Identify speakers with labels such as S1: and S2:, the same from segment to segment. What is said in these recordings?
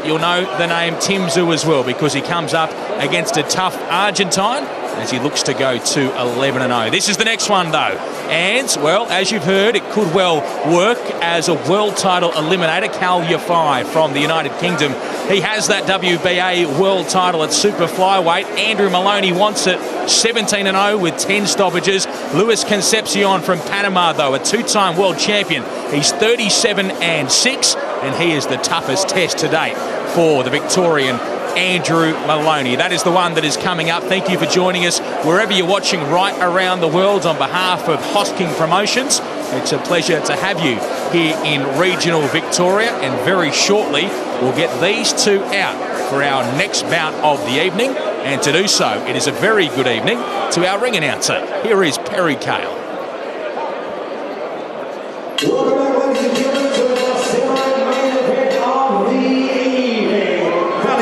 S1: You'll know the name Tim Tszyu as well, because he comes up against a tough Argentine as he looks to go to 11-0. This is the next one, though. And, well, as you've heard, it could well work as a world title eliminator. Kal Yafai from the United Kingdom. He has that WBA world title at super flyweight. Andrew Maloney wants it 17-0 with 10 stoppages. Luis Concepcion from Panama, though, a two-time world champion. He's 37-6, and he is the toughest test to date for the Victorian Andrew Maloney. That is the one that is coming up. Thank you for joining us wherever you're watching right around the world on behalf of Hosking Promotions. It's a pleasure to have you here in regional Victoria, and very shortly we'll get these two out for our next bout of the evening, and to do so it is a very good evening to our ring announcer. Here is Perry Cale.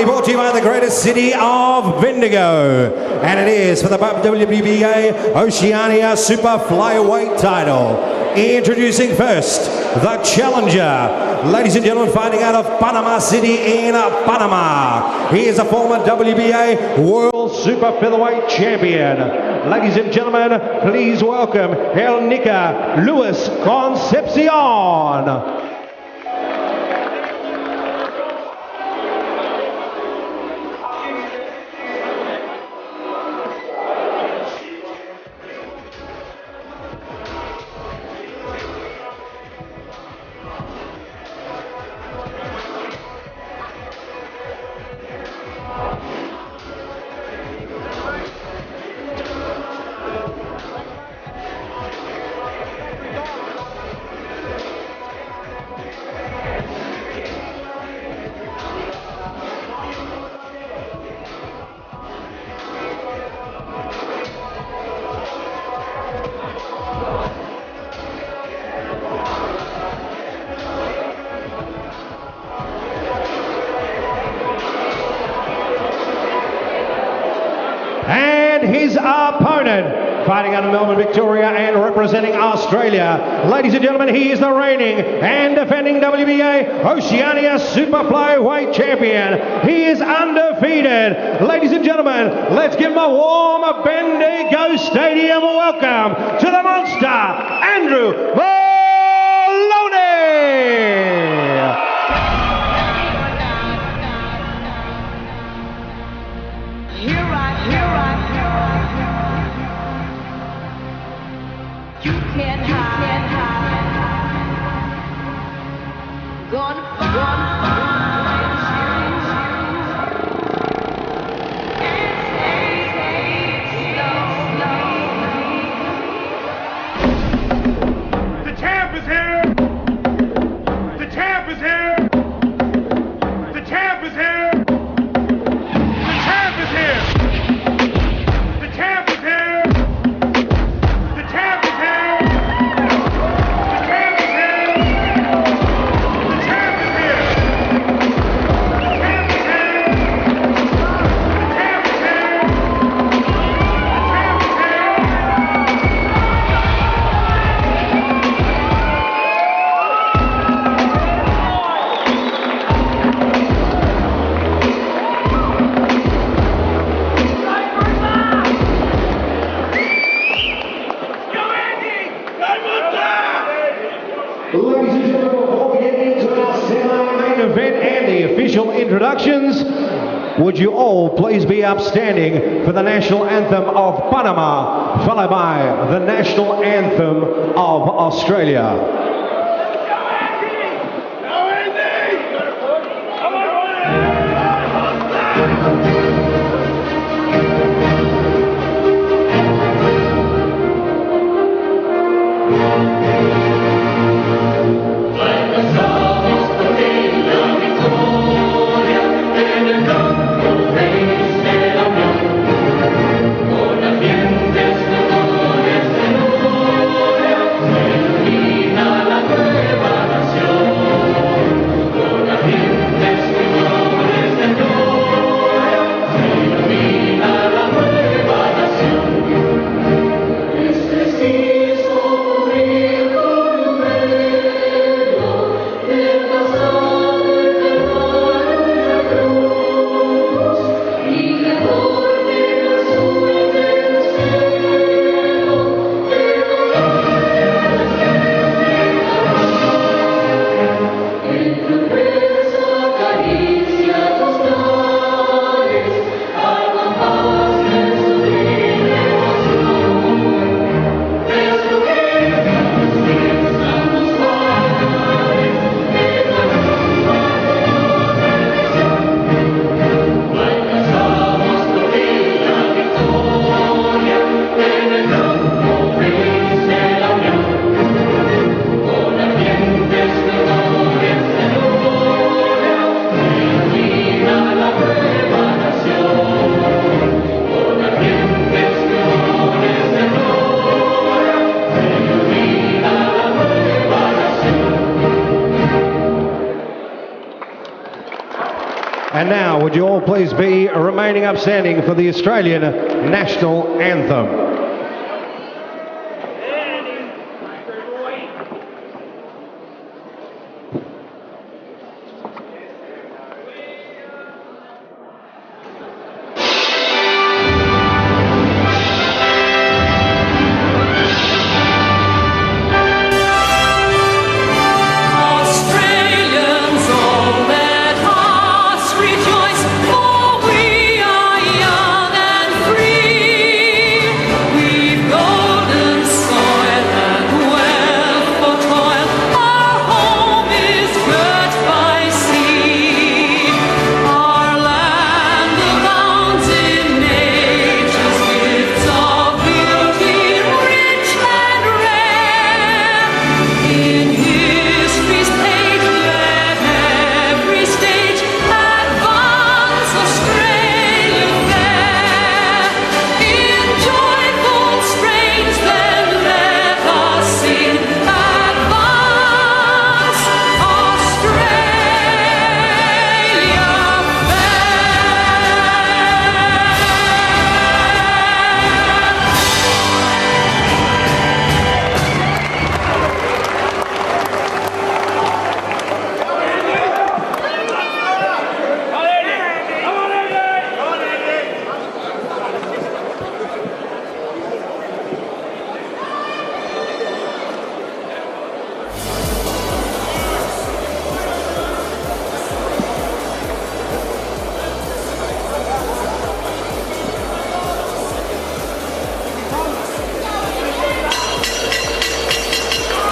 S2: Brought to you by the greatest city of Bendigo, and it is for the WBA Oceania Super Flyweight title. Introducing first, the challenger. Ladies and gentlemen, fighting out of Panama City in Panama. He is a former WBA World Super Featherweight Champion. Ladies and gentlemen, please welcome El Nica Luis Concepcion. His opponent, fighting out of Melbourne, Victoria, and representing Australia. Ladies and gentlemen, he is the reigning and defending WBA Oceania Super Flyweight Champion. He is undefeated. Ladies and gentlemen, let's give him a warm Bendigo Stadium welcome to the monster, Andrew Maloney. Introductions, would you all please be upstanding for the national anthem of Panama, followed by the national anthem of Australia.
S3: No.
S2: And now, would you all please be remaining upstanding for the Australian National Anthem.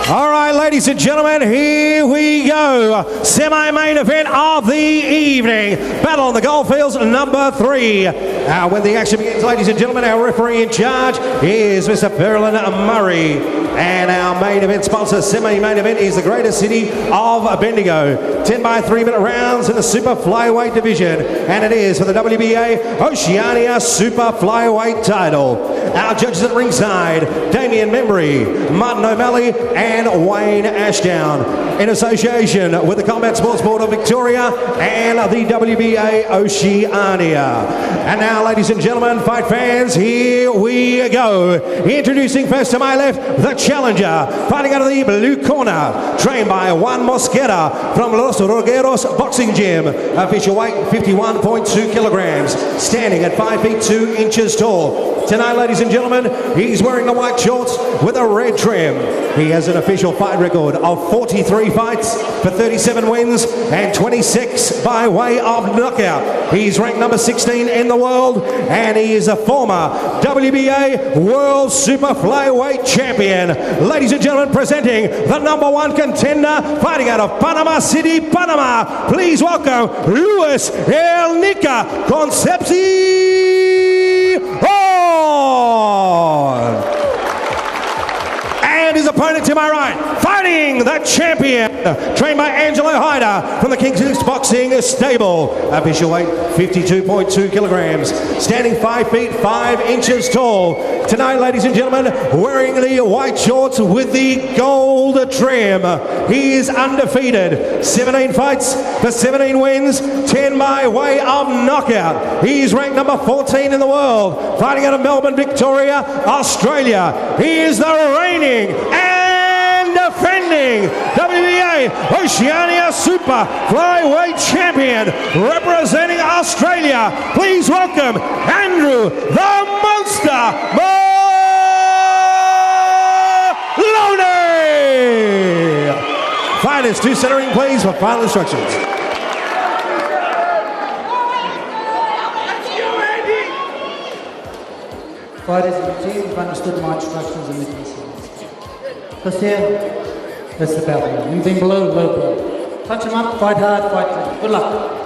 S2: All right, ladies and gentlemen, here we go. Semi-main event of the evening. Battle on the Goldfields, number 3. When the action begins, ladies and gentlemen, our referee in charge is Mr. Ferlin Murray. And our main event sponsor, semi-main event, is the Greater City of Bendigo. 10 by 3-minute rounds in the Super Flyweight division. And it is for the WBA Oceania Super Flyweight title. Our judges at ringside, Damien Membry, Martin O'Malley, and Wayne Ashdown. In association with the Combat Sports Board of Victoria and the WBA Oceania. And now, ladies and gentlemen, fight fans, here we go. Introducing first to my left, the challenger, fighting out of the blue corner, trained by Juan Mosquera from Los Rogueros Boxing Gym. Official weight 51.2 kilograms, standing at 5 feet 2 inches tall. Tonight, ladies and gentlemen, he's wearing the white shorts with a red trim. He has an official fight record of 43 fights for 37 wins and 26 by way of knockout. He's ranked number 16 in the world, and he is a former WBA World Super Flyweight Champion. Ladies and gentlemen, presenting the number 1 contender, fighting out of Panama City, Panama. Please welcome Luis El Nica Concepcion. And his opponent to my right, fighting the champion, trained by Angelo Hyder from the King's Boxing Stable. Official weight 52.2 kilograms, standing 5 feet 5 inches tall. Tonight, ladies and gentlemen, wearing the white shorts with the gold trim. He is undefeated, 17 fights for 17 wins, 10 by way of knockout. He's ranked number 14 in the world, fighting out of Melbourne, Victoria, Australia. He is the reigning and defending WBA Oceania Super Flyweight Champion, representing Australia. Please welcome Andrew the Monster Maloney. Fighters to centering, please, for final instructions.
S3: Fighters in the team have understood my instructions and witnesses. First here, that's the belt. Anything below, low blow. Touch him up, fight hard, fight clean. Good luck.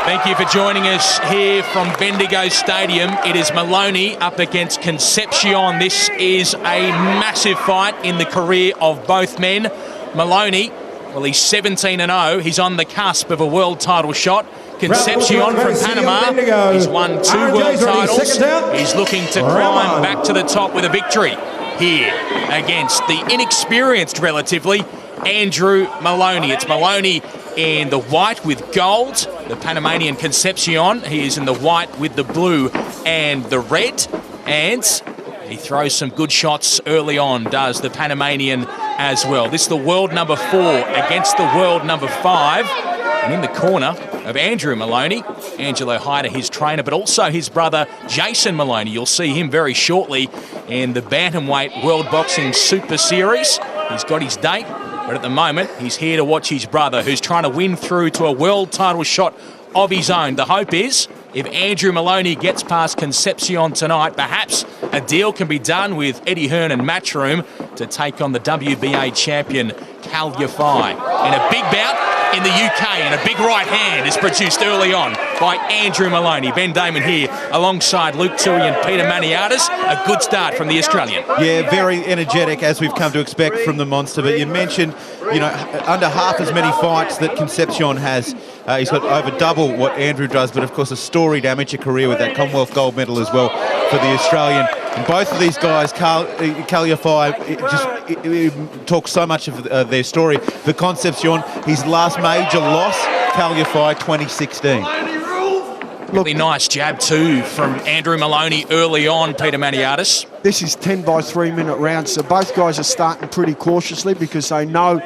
S1: Thank you for joining us here from Bendigo Stadium. It is Maloney up against Concepcion. This is a massive fight in the career of both men. Maloney, well, he's 17-0. He's on the cusp of a world title shot. Concepcion from Panama, he's won 2 world titles. He's looking to climb back to the top with a victory here against the inexperienced, relatively, Andrew Maloney. It's Maloney in the white with gold. The Panamanian Concepcion, he is in the white with the blue and the red. And he throws some good shots early on, does the Panamanian as well. This is the world number 4 against the world number 5. And in the corner of Andrew Maloney, Angelo Hyder, his trainer, but also his brother Jason Maloney. You'll see him very shortly in the Bantamweight World Boxing Super Series. He's got his date, but at the moment he's here to watch his brother, who's trying to win through to a world title shot of his own. The hope is, if Andrew Maloney gets past Concepcion tonight, perhaps a deal can be done with Eddie Hearn and Matchroom to take on the WBA champion Kal Yafai. In a big bout in the UK, and a big right hand is produced early on by Andrew Maloney. Ben Damon here alongside Luke Tui and Peter Maniatis. A good start from the Australian.
S4: Yeah, very energetic, as we've come to expect from the monster. But you mentioned, you know, under half as many fights that Concepcion has. He's got over double what Andrew does, but of course a storied amateur career with that Commonwealth gold medal as well for the Australian. And both of these guys, Kal Yafai, just talks so much of their story. For Concepcion, his last major loss, Kal Yafai, 2016.
S1: Really nice jab too from Andrew Maloney early on, Peter Maniatis.
S5: This is 10 by 3 minute rounds, so both guys are starting pretty cautiously because they know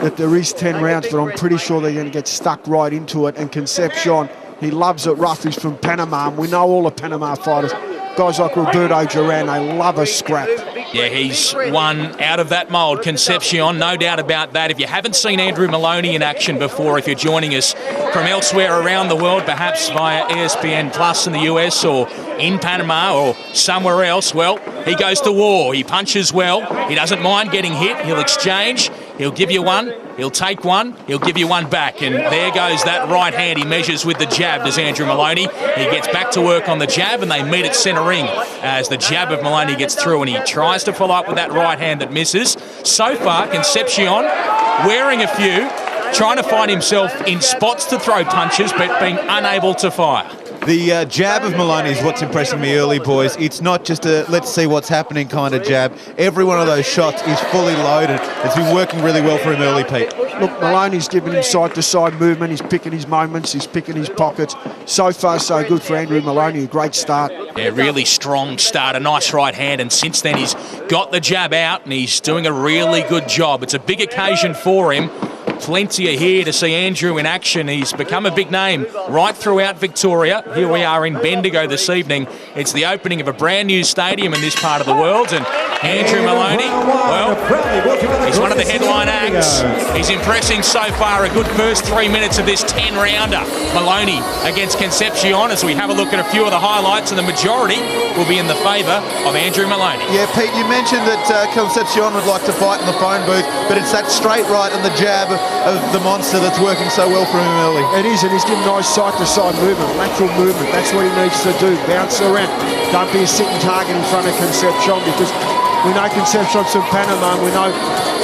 S5: that there is 10 rounds, but I'm pretty sure they're going to get stuck right into it. And Concepcion, he loves it rough. He's from Panama, and we know all the Panama fighters. Guys like Roberto Duran, they love a scrap.
S1: Yeah, he's one out of that mould, Concepcion, no doubt about that. If you haven't seen Andrew Maloney in action before, if you're joining us from elsewhere around the world, perhaps via ESPN Plus in the US or in Panama or somewhere else, well, he goes to war. He punches well. He doesn't mind getting hit. He'll exchange. He'll give you one. He'll take one. He'll give you one back. And there goes that right hand. He measures with the jab, does Andrew Maloney. He gets back to work on the jab, and they meet at centre ring as the jab of Maloney gets through, and he tries to follow up with that right hand that misses. So far, Concepcion wearing a few, trying to find himself in spots to throw punches, but being unable to fire.
S4: The jab of Maloney is what's impressing me early, boys. It's not just a let's see what's happening kind of jab. Every one of those shots is fully loaded. It's been working really well for him early, Pete.
S5: Look, Maloney's giving him side-to-side movement. He's picking his moments. He's picking his pockets. So far, so good for Andrew Maloney. A great start.
S1: Yeah, really strong start. A nice right hand. And since then, he's got the jab out, and he's doing a really good job. It's a big occasion for him. Plenty are here to see Andrew in action. He's become a big name right throughout Victoria. Here we are in Bendigo this evening. It's the opening of a brand new stadium in this part of the world, and Andrew Maloney, well, he's one of the headline acts. He's impressing so far. A good first 3 minutes of this 10-rounder. Maloney against Concepcion, as we have a look at a few of the highlights, and the majority will be in the favour of Andrew Maloney.
S4: Yeah, Pete, you mentioned that Concepcion would like to fight in the phone booth, but it's that straight right and the jab of the monster that's working so well for him early.
S5: It is, and he's giving nice side-to-side movement, lateral movement. That's what he needs to do. Bounce around. Don't be a sitting target in front of Concepcion, because we know Concepcion's from Panama, and we know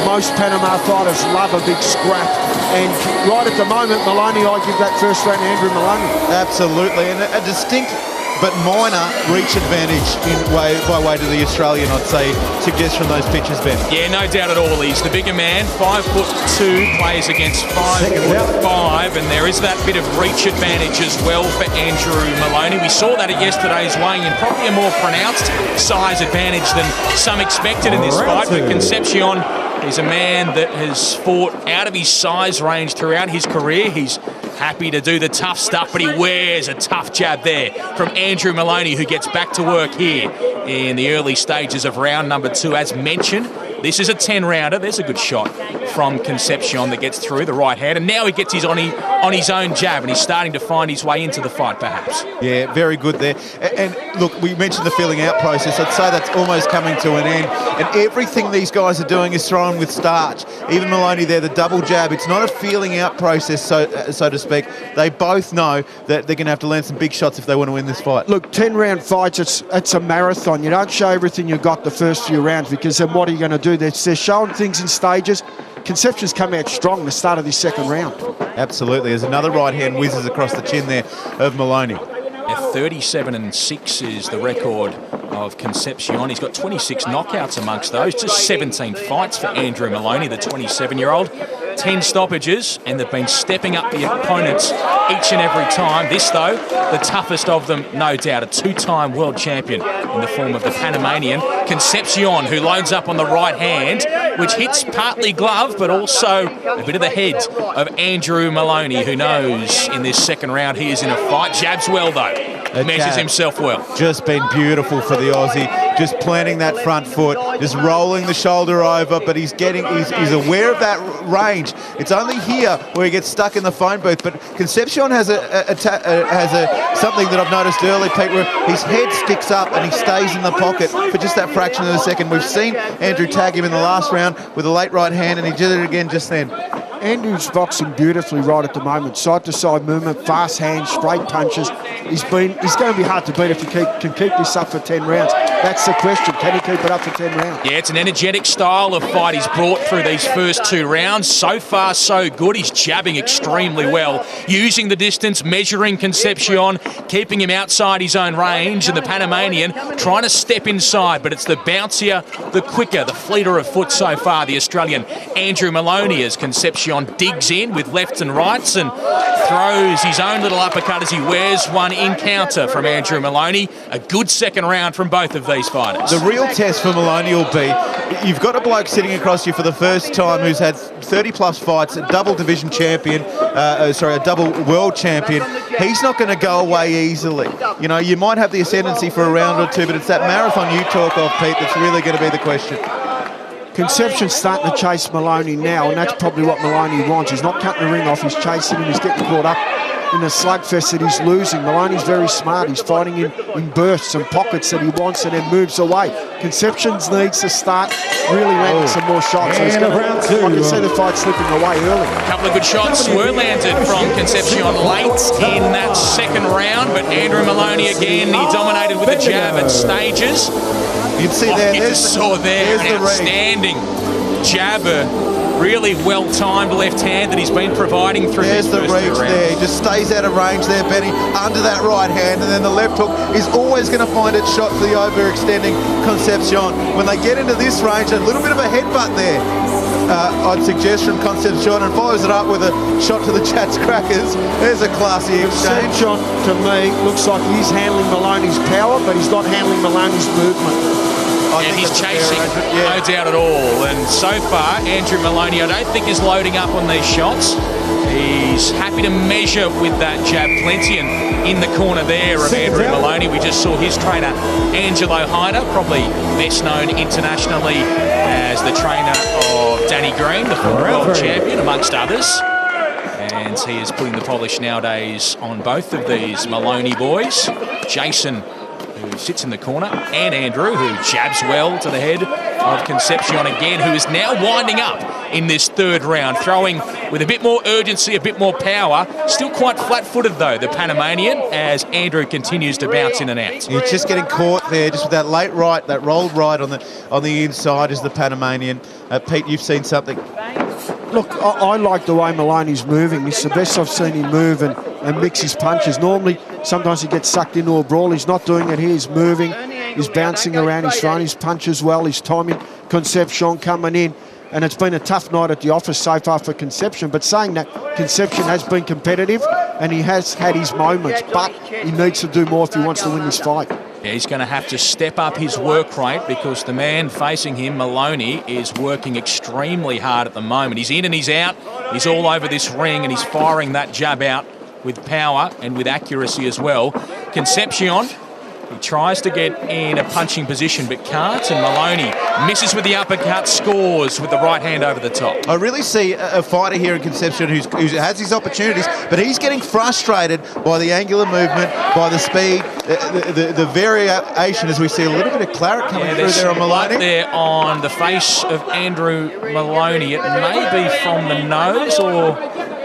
S5: most Panama fighters love a big scrap. And right at the moment, Maloney, I give that first round to Andrew Maloney.
S4: Absolutely, and a distinct but minor reach advantage by way to the Australian, I'd say, suggests from those pictures, Ben.
S1: Yeah, no doubt at all. He's the bigger man, 5'2", plays against 5'5", and there is that bit of reach advantage as well for Andrew Maloney. We saw that at yesterday's weighing-in, probably a more pronounced size advantage than some expected in this fight, but Concepcion is a man that has fought out of his size range throughout his career. He's happy to do the tough stuff, but he wears a tough jab there from Andrew Maloney, who gets back to work here in the early stages of round number 2. As mentioned, this is a 10-rounder. There's a good shot from Concepcion that gets through the right hand, and now he gets his on his own jab, and he's starting to find his way into the fight, perhaps.
S4: Yeah, very good there. And look, we mentioned the filling out process. I'd say that's almost coming to an end, and everything these guys are doing is thrown with starch. Even Maloney there, the double jab. It's not a feeling out process, so to speak. They both know that they're going to have to land some big shots if they want to win this fight.
S5: Look, 10-round fights, it's a marathon. You don't show everything you've got the first few rounds, because then what are you going to do? They're showing things in stages. Concepcion's come out strong the start of this second round.
S4: Absolutely. There's another right hand whizzes across the chin there of Maloney.
S1: 37-6 is the record of Concepcion. He's got 26 knockouts amongst those. Just 17 fights for Andrew Maloney, the 27-year-old. 10 stoppages, and they've been stepping up the opponents each and every time. This, though, the toughest of them, no doubt, a two-time world champion in the form of the Panamanian, Concepcion, who loads up on the right hand, which hits partly glove, but also a bit of the head of Andrew Maloney, who knows in this second round he is in a fight. Jabs well, though. Measures himself well.
S4: Just been beautiful for the Aussie, just planting that front foot, just rolling the shoulder over, but he's aware of that range. It's only here where he gets stuck in the phone booth, but Concepcion has something that I've noticed early, Pete, where his head sticks up and he stays in the pocket for just that fraction of a second. We've seen Andrew tag him in the last round with a late right hand, and he did it again just then.
S5: Andrew's boxing beautifully right at the moment. Side-to-side movement, fast hands, straight punches. He's going to be hard to beat if he can keep this up for 10 rounds. That's the question. Can he keep it up for 10 rounds?
S1: Yeah, it's an energetic style of fight he's brought through these first 2 rounds. So far, so good. He's jabbing extremely well, using the distance, measuring Concepcion, keeping him outside his own range, and the Panamanian trying to step inside, but it's the bouncier, the quicker, the fleeter of foot so far, the Australian Andrew Maloney, as Concepcion digs in with lefts and rights and throws his own little uppercut as he wears one in counter from Andrew Maloney. A good second round from both of these fighters.
S4: The real test for Maloney will be, you've got a bloke sitting across you for the first time who's had 30-plus fights, a double division champion, a double world champion. He's not going to go away easily. You know, you might have the ascendancy for a round or two, but it's that marathon you talk of, Pete, that's really going to be the question.
S5: Concepcion's starting to chase Maloney now, and that's probably what Maloney wants. He's not cutting the ring off, he's chasing him, he's getting caught up in a slugfest that he's losing. Maloney's very smart. He's fighting in bursts and pockets that he wants and then moves away. Concepcion needs to start really landing some more shots. So he's going to, I can see the fight slipping away early.
S1: A couple of good shots were landed from Concepcion late in that second round, but Andrew Maloney again, he dominated with a jab at stages.
S4: You can see there,
S1: you just saw there, an outstanding jabber. Really well-timed left hand that he's been providing through
S4: There's
S1: these
S4: the
S1: first 2
S4: reach
S1: rounds.
S4: there. He just stays out of range there, Benny, under that right hand, and then the left hook is always going to find its shot for the overextending Concepcion. When they get into this range, a little bit of a headbutt there, I'd suggest, from Concepcion, and follows it up with a shot to the Chats Crackers. There's a classy exchange.
S5: Concepcion, to me, looks like he's handling Maloney's power, but he's not handling Maloney's movement.
S1: And he's chasing, no doubt at all. And so far, Andrew Maloney, I don't think is loading up on these shots. He's happy to measure with that jab plenty. And in the corner there of Andrew Maloney, we just saw his trainer, Angelo Heiner, probably best known internationally as the trainer of Danny Green, the former world champion, amongst others. And he is putting the polish nowadays on both of these Maloney boys. Jason, who sits in the corner, and Andrew, who jabs well to the head of Concepcion again, who is now winding up in this third round, throwing with a bit more urgency, a bit more power. Still quite flat-footed, though, the Panamanian, as Andrew continues to bounce in and out.
S4: He's just getting caught there, just with that late right, that rolled right on the inside is the Panamanian. Pete, you've seen something.
S5: Look, I like the way Maloney's moving. It's the best I've seen him move and mix his punches. Normally, sometimes he gets sucked into a brawl. He's not doing it here. He's moving. He's bouncing around. He's throwing his punches well. He's timing Concepcion coming in. And it's been a tough night at the office so far for Concepcion. But saying that, Concepcion has been competitive and he has had his moments. But he needs to do more if he wants to win this fight.
S1: Yeah, he's going to have to step up his work rate because the man facing him, Maloney, is working extremely hard at the moment. He's in and he's out. He's all over this ring and he's firing that jab out with power and with accuracy as well. Concepcion, he tries to get in a punching position but can't, and Maloney misses with the uppercut, scores with the right hand over the top.
S4: I really see a fighter here in Concepcion who has his opportunities, but he's getting frustrated by the angular movement, by the speed, the variation, as we see a little bit of claret coming through there on Maloney.
S1: There on the face of Andrew Maloney. It may be from the nose, or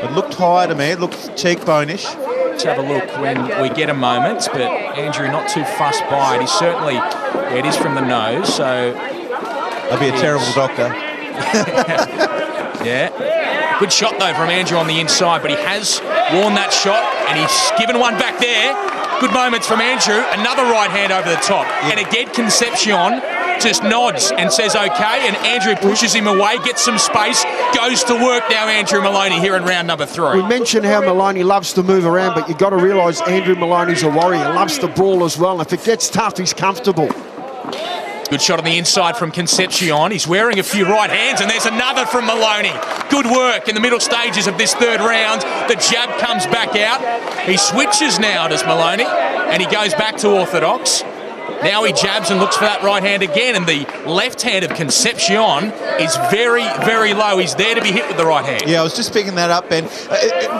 S4: it looked high to me. It looked cheekbone-ish.
S1: Let's have a look when we get a moment, but Andrew not too fussed by it. He's certainly, yeah, it is from the nose, so...
S4: I'd be a terrible doctor.
S1: Yeah. Good shot, though, from Andrew on the inside, but he has worn that shot, and he's given one back there. Good moments from Andrew. Another right hand over the top. Yeah. And again, Concepcion just nods and says okay, and Andrew pushes him away, gets some space, goes to work now, Andrew Maloney, here in round number 3.
S5: We mentioned how Maloney loves to move around, but you've got to realise Andrew Maloney's a warrior, loves to brawl as well, and if it gets tough, he's comfortable.
S1: Good shot on the inside from Concepcion. He's wearing a few right hands, and there's another from Maloney. Good work in the middle stages of this 3rd round. The jab comes back out. He switches now, does Maloney, and he goes back to orthodox. Now he jabs and looks for that right hand again, and the left hand of Concepcion is very, very low. He's there to be hit with the right hand.
S4: Yeah, I was just picking that up, Ben.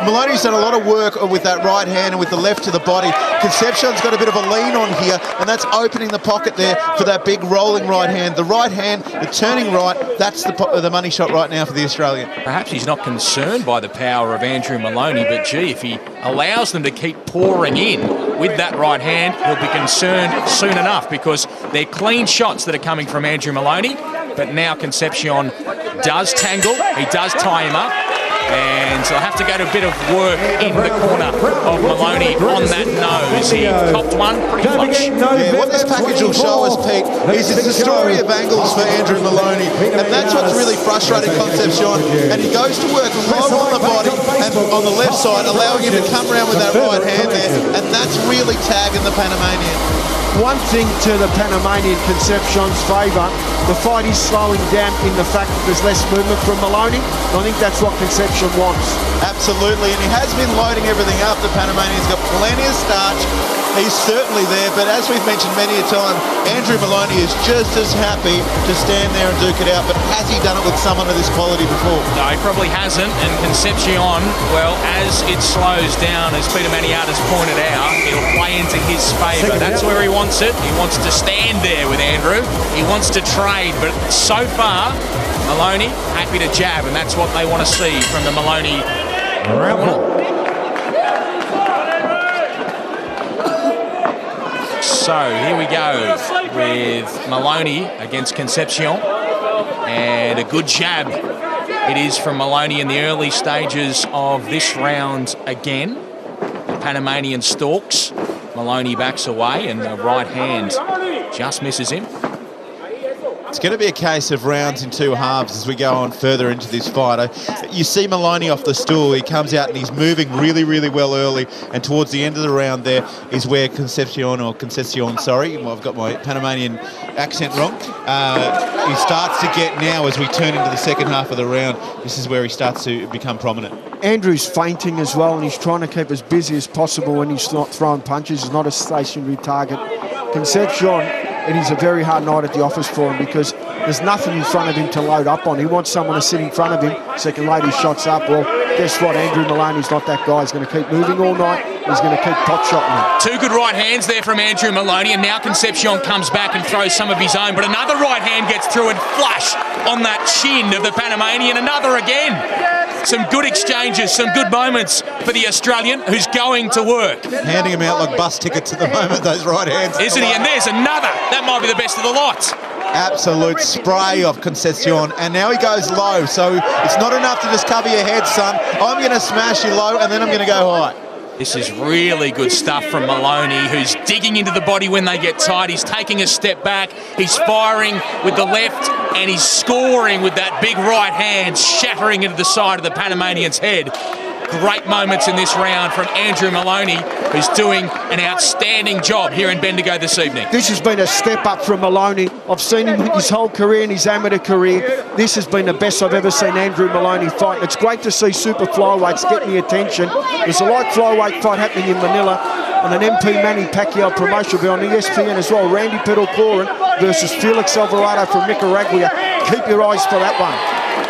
S4: Maloney's done a lot of work with that right hand and with the left to the body. Concepcion's got a bit of a lean on here, and that's opening the pocket there for that big rolling right hand. The right hand, the turning right, that's the money shot right now for the Australian.
S1: Perhaps he's not concerned by the power of Andrew Maloney, but gee, if he allows them to keep pouring in with that right hand, he'll be concerned soon enough, because they're clean shots that are coming from Andrew Maloney. But now Concepcion does tangle, he does tie him up, and so I have to go to a bit of work in the corner of Maloney on that nose. He copped one pretty flush.
S4: Yeah, what this package will show us, Pete, is it's a story of angles for Andrew Maloney, and that's what's really frustrating Concepcion. And he goes to work low on the body and on the left side, allowing him to come around with that right hand there, and that's really tagging the Panamanian.
S5: One thing to the Panamanian Concepcion's favour, the fight is slowing down in the fact that there's less movement from Maloney. I think that's what Concepcion wants.
S4: Absolutely, and he has been loading everything up. The Panamanian's got plenty of starch. He's certainly there, but as we've mentioned many a time, Andrew Maloney is just as happy to stand there and duke it out, but has he done it with someone of this quality before?
S1: No, he probably hasn't, and Concepcion, well, as it slows down, as Peter Maniata's pointed out, it'll play into his favour. That's where he wants it. He wants to stand there with Andrew. He wants to trade, but so far, Maloney happy to jab, and that's what they want to see from the Maloney corner. So here we go with Maloney against Concepcion, and a good jab it is from Maloney in the early stages of this round again. The Panamanian stalks, Maloney backs away, and the right hand just misses him.
S4: It's going to be a case of rounds in 2 halves as we go on further into this fight. You see Maloney off the stool. He comes out and he's moving really, really well early. And towards the end of the round there is where Concepcion, sorry, well, I've got my Panamanian accent wrong. He starts to get now as we turn into the second half of the round. This is where he starts to become prominent.
S5: Andrew's feinting as well, and he's trying to keep as busy as possible when he's not throwing punches. He's not a stationary target. Concepcion, it is a very hard night at the office for him because there's nothing in front of him to load up on. He wants someone to sit in front of him so he can load his shots up. Well, guess what? Andrew Maloney's not that guy. He's going to keep moving all night. He's going to keep pot-shotting him.
S1: 2 good right hands there from Andrew Maloney, and now Concepcion comes back and throws some of his own, but another right hand gets through and flush on that chin of the Panamanian. Another again. Some good exchanges, some good moments for the Australian, who's going to work.
S4: Handing him out like bus tickets at the moment, those right hands.
S1: Isn't he? And there's another. That might be the best of the lot.
S4: Absolute spray of Concepcion, and now he goes low, so it's not enough to just cover your head, son. I'm going to smash you low, and then I'm going to go high.
S1: This is really good stuff from Maloney, who's digging into the body when they get tight. He's taking a step back. He's firing with the left, and he's scoring with that big right hand, shattering into the side of the Panamanian's head. Great moments in this round from Andrew Maloney, who's doing an outstanding job here in Bendigo this evening.
S5: This has been a step up from Maloney. I've seen him his whole career and his amateur career. This has been the best I've ever seen Andrew Maloney fight. And it's great to see super flyweights getting the attention. There's a light flyweight fight happening in Manila, and an MP Manny Pacquiao promotion will be on ESPN as well. Randy Pedal-Corin versus Felix Alvarado from Nicaragua. Keep your eyes for that one.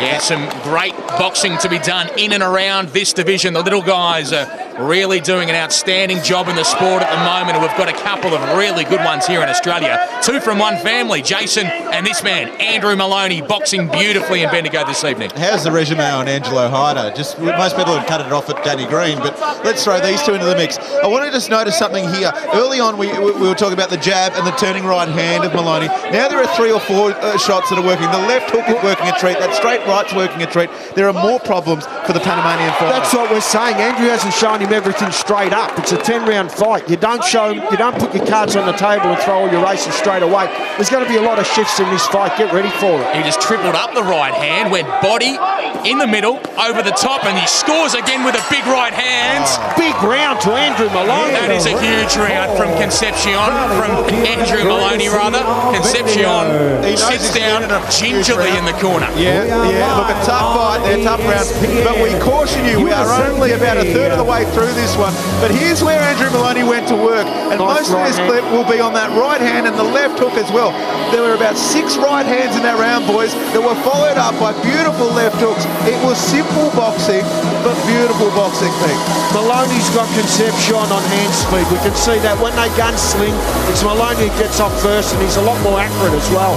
S1: Yeah, some great boxing to be done in and around this division. The little guys are really doing an outstanding job in the sport at the moment. We've got a couple of really good ones here in Australia. 2 from one family, Jason and this man, Andrew Maloney, boxing beautifully in Bendigo this evening.
S4: How's the resume on Angelo Hyder? Just most people have cut it off at Danny Green, but let's throw these 2 into the mix. I want to just notice something here. Early on, we were talking about the jab and the turning right hand of Maloney. Now there are 3 or 4 shots that are working. The left hook is working a treat. That straight right's working a treat. There are more problems for the Panamanian fighter.
S5: That's what we're saying. Andrew hasn't shown him everything straight up. It's a 10-round fight. You don't put your cards on the table and throw all your races straight away. There's going to be a lot of shifts in this fight. Get ready for it.
S1: He just tripled up the right hand, went body in the middle, over the top, and he scores again with a big right hand.
S5: Big round to Andrew Maloney.
S1: That is a huge round from Concepcion, from Andrew Maloney rather. Concepcion sits down gingerly in the corner.
S4: Yeah. Look, a tough fight there, tough round. But we caution you, we are only about a third of the way through this one. But here's where Andrew Maloney went to work. And most of this clip will be on that right hand and the left hook as well. There were about 6 right hands in that round, boys, that were followed up by beautiful left hooks. It was simple boxing, but beautiful boxing, Pete.
S5: Maloney's got Concepcion on hand speed. We can see that when they gunsling, it's Maloney who gets off first, and he's a lot more accurate as well.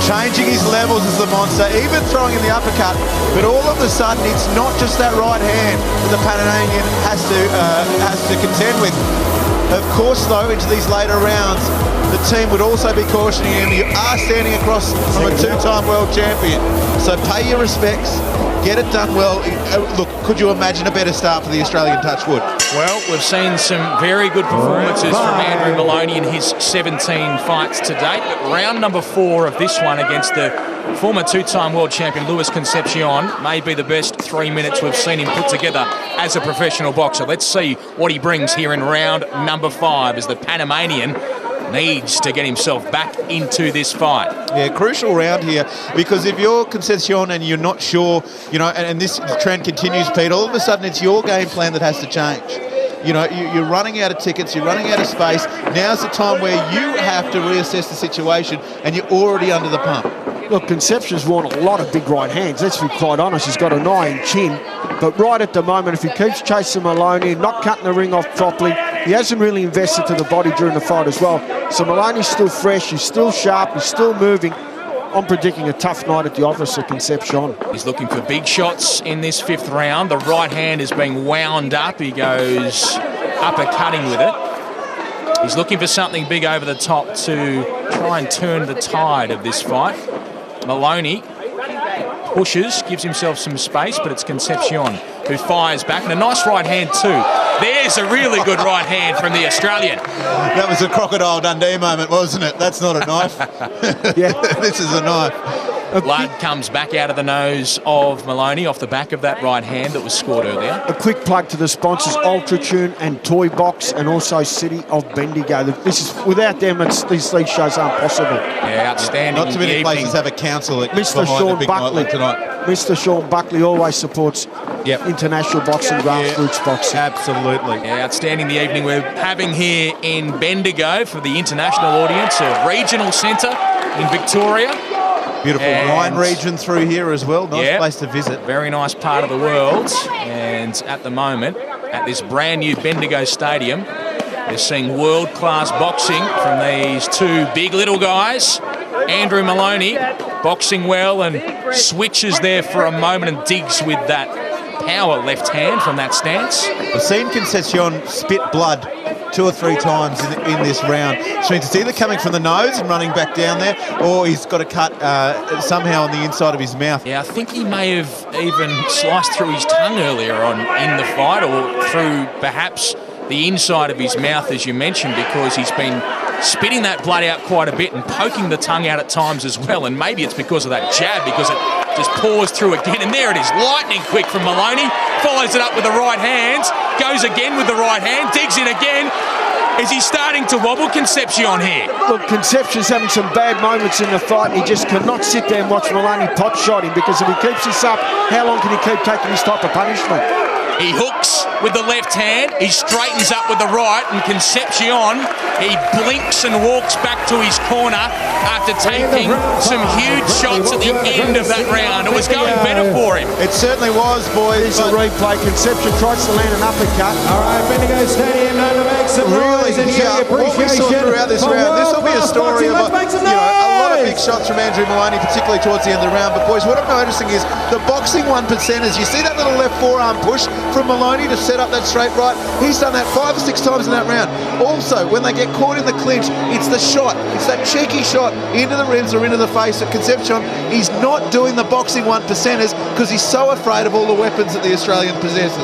S4: Changing his levels as the monster, even throwing in the uppercut, but all of a sudden it's not just that right hand that the Panamanian has to contend with. Of course, though, into these later rounds, the team would also be cautioning him. You are standing across from a 2-time world champion, so pay your respects, get it done well. Look, could you imagine a better start for the Australian Touchwood?
S1: Well, we've seen some very good performances from Andrew Maloney in his 17 fights to date, but round number 4 of this one against the former 2-time world champion Luis Concepcion may be the best 3 minutes we've seen him put together as a professional boxer. Let's see what he brings here in round number 5 as the Panamanian needs to get himself back into this fight.
S4: Yeah, crucial round here, because if you're Concepcion and you're not sure, and this trend continues, Pete, all of a sudden it's your game plan that has to change. You're running out of tickets, you're running out of space. Now's the time where you have to reassess the situation, and you're already under the pump.
S5: Look, Concepcion's worn a lot of big right hands. Let's be quite honest. He's got an iron chin. But right at the moment, if he keeps chasing Maloney, not cutting the ring off properly, he hasn't really invested to the body during the fight as well. So Maloney's still fresh, he's still sharp, he's still moving. I'm predicting a tough night at the office of Concepcion.
S1: He's looking for big shots in this 5th round. The right hand is being wound up. He goes uppercutting with it. He's looking for something big over the top to try and turn the tide of this fight. Maloney pushes, gives himself some space, but it's Concepcion who fires back, and a nice right hand too. There's a really good right hand from the Australian.
S4: That was a Crocodile Dundee moment, wasn't it? That's not a knife.
S5: Yeah,
S4: this is a knife.
S1: Blood comes back out of the nose of Maloney off the back of that right hand that was scored earlier.
S5: A quick plug to the sponsors, Ultratune and Toy Box, and also City of Bendigo. Without them, these league shows aren't possible.
S1: Yeah, outstanding.
S4: Not too many places have a council that
S5: Mr. Sean Buckley
S4: tonight.
S5: Mr. Sean Buckley always supports international boxing, grassroots boxing.
S4: Absolutely.
S1: Yeah, outstanding the evening we're having here in Bendigo for the international audience, a regional centre in Victoria.
S4: Beautiful wine region through here as well. Nice place to visit.
S1: Very nice part of the world. And at the moment, at this brand new Bendigo Stadium, they're seeing world-class boxing from these 2 big little guys. Andrew Maloney boxing well and switches there for a moment and digs with that power left hand from that stance.
S4: I've seen Concepcion spit blood 2 or 3 times in this round. Which means it's either coming from the nose and running back down there, or he's got a cut somehow on the inside of his mouth.
S1: Yeah, I think he may have even sliced through his tongue earlier on in the fight, or through perhaps the inside of his mouth, as you mentioned, because he's been spitting that blood out quite a bit and poking the tongue out at times as well. And maybe it's because of that jab, because it just pours through again. And there it is, lightning quick from Maloney. Follows it up with the right hand. Goes again with the right hand. Digs in again. Is he starting to wobble, Concepcion here?
S5: Look, Concepcion's having some bad moments in the fight. He just cannot sit there and watch Maloney pot shot him, because if he keeps this up, how long can he keep taking this type of punishment?
S1: He hooks with the left hand, he straightens up with the right, and Concepcion, he blinks and walks back to his corner after taking some huge shots at the end of that round. It was going better for him.
S4: It certainly was, boys.
S5: Here's a replay. Concepcion tries to land an uppercut.
S2: All right, Bendigo Stadium, now to make some noise and show
S4: what we saw throughout this round, this will be a story of a lot of big shots from Andrew Maloney, particularly towards the end of the round. But boys, what I'm noticing is the boxing 1%ers. You see that little left forearm push from Maloney to set up that straight right? He's done that 5 or 6 times in that round. Also, when they get caught in the clinch, it's the shot. It's that cheeky shot into the ribs or into the face of Concepcion. He's not doing the boxing 1%ers because he's so afraid of all the weapons that the Australian possesses.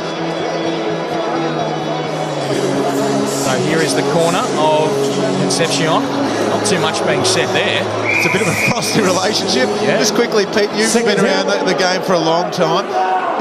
S1: So here is the corner of Concepcion. Not too much being said there.
S4: It's a bit of a frosty relationship.
S1: Yeah.
S4: Just quickly, Pete, you've been around the game for a long time.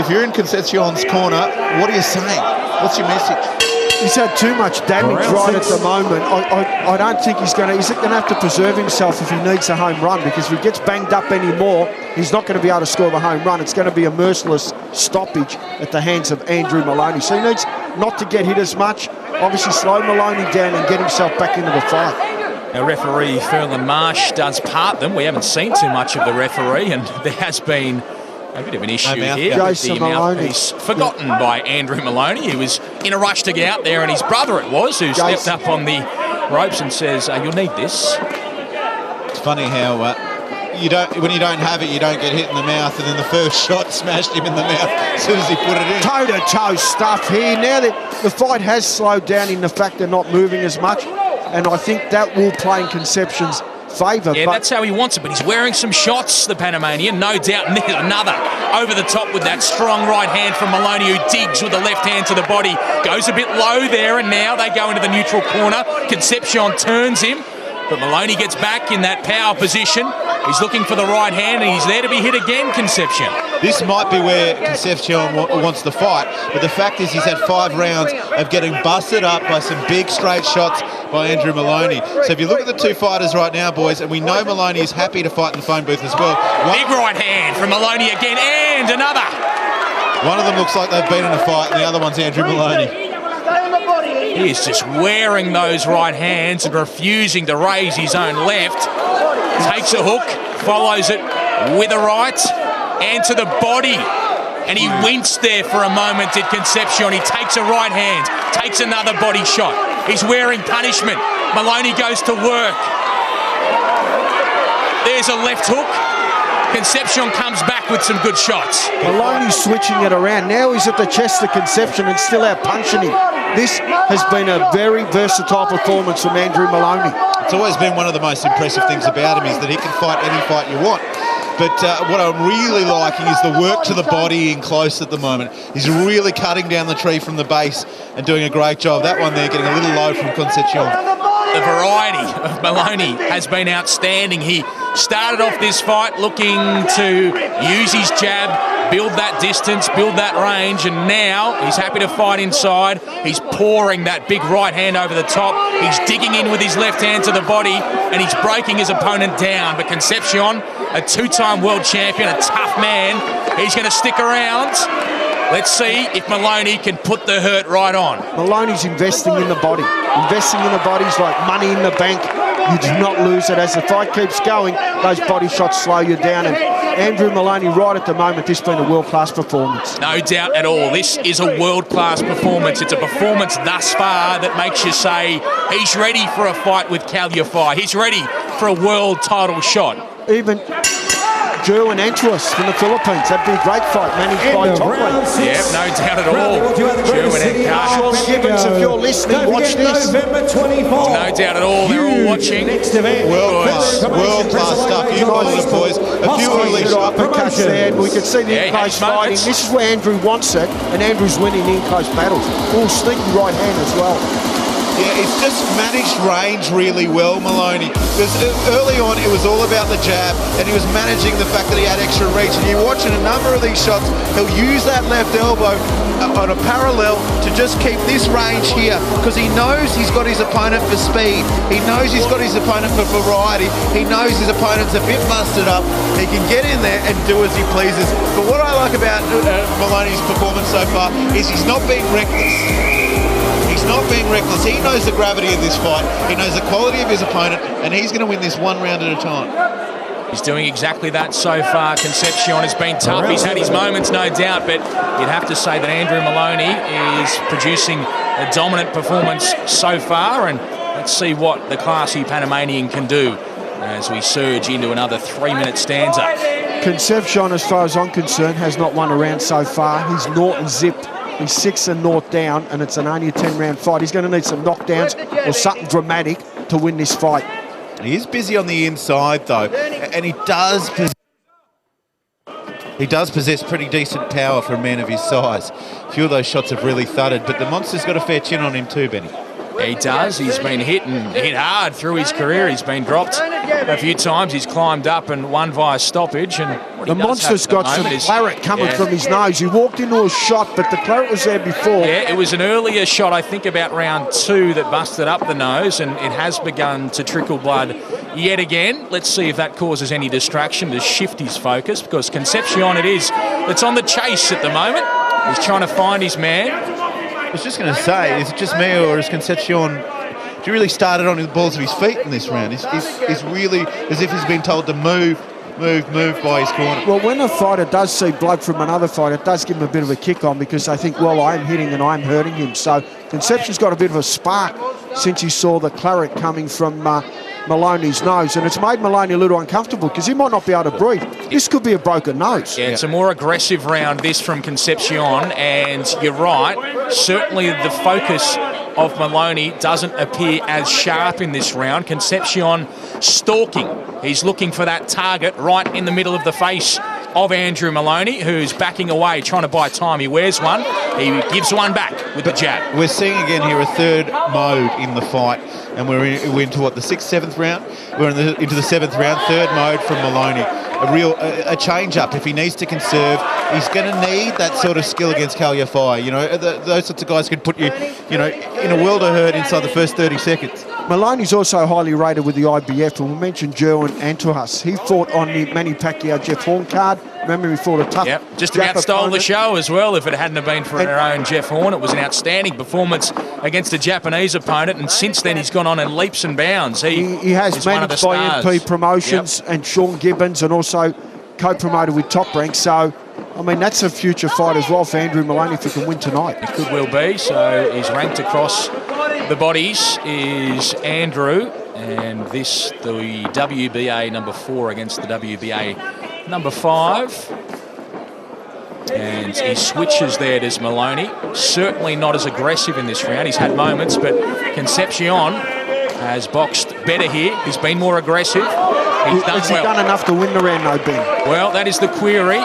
S4: If you're in Concepcion's corner, what are you saying? What's your message?
S5: He's had too much damage at the moment. I don't think he's going to have to preserve himself if he needs a home run, because if he gets banged up anymore, he's not going to be able to score the home run. It's going to be a merciless stoppage at the hands of Andrew Maloney. So he needs not to get hit as much, obviously slow Maloney down and get himself back into the fight.
S1: Our referee, Ferland Marsh, does part them. We haven't seen too much of the referee, and there has been a bit of an issue here.
S5: Jason
S1: The
S5: Maloney.
S1: mouthpiece forgotten by Andrew Maloney, who was in a rush to get out there, and his brother it was who stepped up on the ropes and says, you'll need this.
S4: It's funny how when you don't have it, you don't get hit in the mouth, and then the first shot smashed him in the mouth as soon as he put it in.
S5: Toe-to-toe stuff here. Now that the fight has slowed down in the fact they're not moving as much, and I think that will play in Concepcion's favour.
S1: Yeah, that's how he wants it, but he's wearing some shots, the Panamanian, no doubt. And there's another over the top with that strong right hand from Maloney, who digs with the left hand to the body. Goes a bit low there, and now they go into the neutral corner. Concepcion turns him, but Maloney gets back in that power position. He's looking for the right hand, and he's there to be hit again, Concepcion.
S4: This might be where Concepcion wants to fight, but the fact is he's had 5 rounds of getting busted up by some big straight shots by Andrew Maloney. So if you look at the two fighters right now, boys, and we know Maloney is happy to fight in the phone booth as well.
S1: Big right hand from Maloney again, and another.
S4: One of them looks like they've been in a fight, and the other one's Andrew Maloney.
S1: He is just wearing those right hands and refusing to raise his own left. Takes a hook, follows it with a right, and to the body. And he winced there for a moment at Concepcion. He takes a right hand, takes another body shot. He's wearing punishment. Maloney goes to work. There's a left hook. Concepcion comes back with some good shots.
S5: Maloney's switching it around. Now he's at the chest of Concepcion and still out punching him. This has been a very versatile performance from Andrew Maloney.
S4: It's always been one of the most impressive things about him is that he can fight any fight you want. But what I'm really liking is the work to the body in close at the moment. He's really cutting down the tree from the base and doing a great job. That one there getting a little low from Concepcion.
S1: The variety of Maloney has been outstanding. He started off this fight looking to use his jab, build that distance, build that range, and now he's happy to fight inside. He's pouring that big right hand over the top. He's digging in with his left hand to the body, and he's breaking his opponent down. But Concepcion, a 2-time world champion, a tough man, he's going to stick around. Let's see if Maloney can put the hurt right on.
S5: Maloney's investing in the body. Investing in the body's like money in the bank. You do not lose it. As the fight keeps going, those body shots slow you down. And Andrew Maloney, right at the moment, this has been a world-class performance.
S1: No doubt at all. This is a world-class performance. It's a performance thus far that makes you say he's ready for a fight with Cal Yafai. He's ready for a world title shot.
S5: Even Jerwin Antwas from the Philippines. That'd be a great fight, managed by Top Weight.
S1: Yep, no doubt at all. Jerwin and
S5: Sean Gibbons, if you're listening, watch this.
S2: November 24th.
S1: No doubt at all. They're all watching.
S2: Next event.
S4: World-class stuff. You call it, boys. A few unleashed
S5: uppercuts there. We can see the in-close fighting. This is where Andrew wants it, and Andrew's winning in-close battles. All sneaky right hand as well.
S4: Yeah, it's just managed range really well, Maloney. Because early on, it was all about the jab, and he was managing the fact that he had extra reach. And you're watching a number of these shots, he'll use that left elbow on a parallel to just keep this range here, because he knows he's got his opponent for speed. He knows he's got his opponent for variety. He knows his opponent's a bit busted up. He can get in there and do as he pleases. But what I like about Maloney's performance so far is he's not being reckless. He's not being reckless. He knows the gravity of this fight. He knows the quality of his opponent, and he's going to win this one round at a time.
S1: He's doing exactly that so far. Concepcion has been tough. He's had his moments, no doubt, but you'd have to say that Andrew Maloney is producing a dominant performance so far, and let's see what the classy Panamanian can do as we surge into another 3-minute stanza.
S5: Concepcion, as far as I'm concerned, has not won a round so far. He's naught and zipped. He's 6-0 down, and it's only a 10-round fight. He's going to need some knockdowns or something dramatic to win this fight.
S4: He is busy on the inside, though, and he does possess pretty decent power for a man of his size. A few of those shots have really thudded, but the monster's got a fair chin on him too, Benny.
S1: He does. He's been hit hard through his career. He's been dropped a few times. He's climbed up and won via stoppage. And what
S5: The
S1: he does
S5: monster's
S1: have at the
S5: got some
S1: moment is-
S5: claret coming
S1: Yeah.
S5: from his nose. He walked into a shot, but the claret was there before.
S1: Yeah, it was an earlier shot, I think about round 2, that busted up the nose, and it has begun to trickle blood yet again. Let's see if that causes any distraction to shift his focus, because Concepcion it is that's on the chase at the moment. He's trying to find his man.
S4: I was just going to say, is it just me, or is Concepcion, do you really started on the balls of his feet in this round? Is really as if he's been told to move by his corner.
S5: Well, when a fighter does see blood from another fighter, it does give him a bit of a kick on, because they think, well, I'm hitting and I'm hurting him. So Concepcion's got a bit of a spark since he saw the claret coming from Maloney's nose, and it's made Maloney a little uncomfortable because he might not be able to breathe. This could be a broken nose.
S1: Yeah, it's a more aggressive round, this, from Concepcion, and you're right, certainly the focus of Maloney doesn't appear as sharp in this round. Concepcion stalking. He's looking for that target right in the middle of the face of Andrew Maloney, who's backing away, trying to buy time. He wears one. He gives one back with the jab.
S4: We're seeing again here a third mode in the fight, and we're into what, the 6th, 7th round? We're into the 7th round, third mode from Maloney. A change-up. If he needs to conserve, he's going to need that sort of skill against Kaliafai. You know, those sorts of guys can put you, in a world of hurt inside the first 30 seconds.
S5: Maloney's also highly rated with the IBF, and we mentioned Jerwin Antuhas. He fought on the Manny Pacquiao Jeff Horn card. Remember, he fought a tough...
S1: Yep, just about stole the show as well. If it hadn't have been for our own Jeff Horn, it was an outstanding performance against a Japanese opponent, and since then he's gone on in leaps and bounds.
S5: He has
S1: is one of the
S5: managed by
S1: stars.
S5: MP Promotions and Sean Gibbons, and also co-promoted with Top Rank. So, I mean, that's a future fight as well for Andrew Maloney if he can win tonight.
S1: It could well be. So he's ranked across the bodies is Andrew, and this the WBA number 4 against the WBA number 5. And he switches there, does Maloney. Certainly not as aggressive in this round. He's had moments, but Concepcion has boxed better here. He's been more aggressive. He's done
S5: Has he
S1: well.
S5: done enough to win the round, no, Ben?
S1: Well, that is the query.